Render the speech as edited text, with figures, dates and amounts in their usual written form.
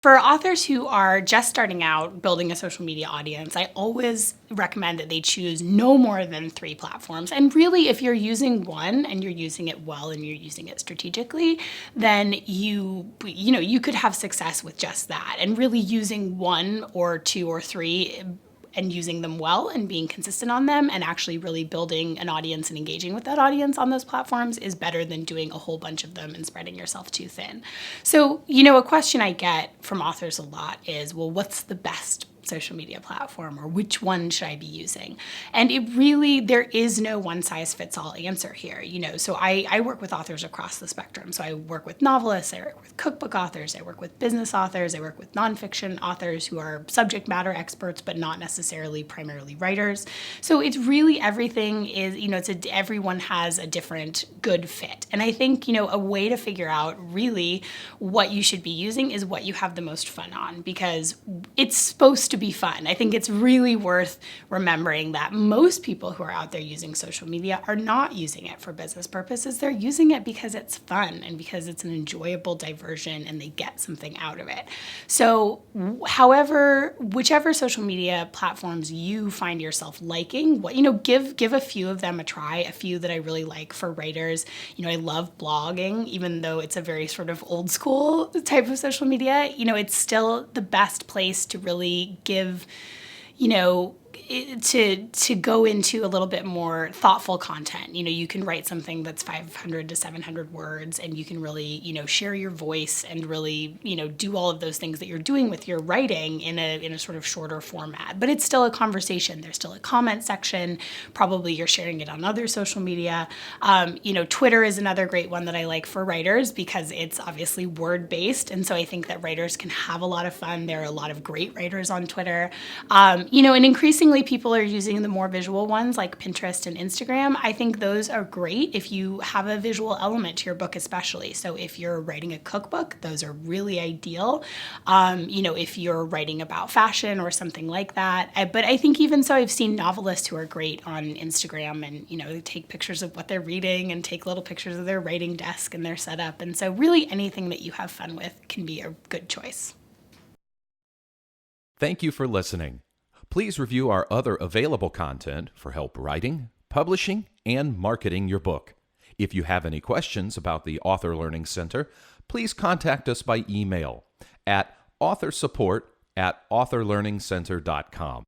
For authors who are just starting out building a social media audience, I always recommend that they choose no more than 3 platforms. And really, if you're using one and you're using it well and you're using it strategically, then you could have success with just that. And really using 1 or 2 or 3 and using them well and being consistent on them and actually really building an audience and engaging with that audience on those platforms is better than doing a whole bunch of them and spreading yourself too thin. So, a question I get from authors a lot is, well, what's the best social media platform, or which one should I be using? And there is no one size fits all answer here. So I work with authors across the spectrum. So I work with novelists, I work with cookbook authors, I work with business authors, I work with nonfiction authors who are subject matter experts, but not necessarily primarily writers. So it's really everything is, everyone has a different good fit. And I think, a way to figure out really what you should be using is what you have the most fun on, because it's supposed to be fun. I think it's really worth remembering that most people who are out there using social media are not using it for business purposes. They're using it because it's fun and because it's an enjoyable diversion and they get something out of it. So whichever social media platforms you find yourself liking, give a few of them a try. A few that I really like for writers. I love blogging, even though it's a very sort of old school type of social media. It's still the best place to really give, to go into a little bit more thoughtful content. You can write something that's 500 to 700 words and you can really, share your voice and really, do all of those things that you're doing with your writing in a sort of shorter format. But it's still a conversation. There's still a comment section. Probably you're sharing it on other social media. Twitter is another great one that I like for writers because it's obviously word-based. And so I think that writers can have a lot of fun. There are a lot of great writers on Twitter. And increasingly people are using the more visual ones like Pinterest and Instagram. I think those are great if you have a visual element to your book, especially. So if you're writing a cookbook, those are really ideal. If you're writing about fashion or something like that. But I think even so, I've seen novelists who are great on Instagram and, they take pictures of what they're reading and take little pictures of their writing desk and their setup. And so really anything that you have fun with can be a good choice. Thank you for listening. Please review our other available content for help writing, publishing, and marketing your book. If you have any questions about the Author Learning Center, please contact us by email at authorsupport@authorlearningcenter.com.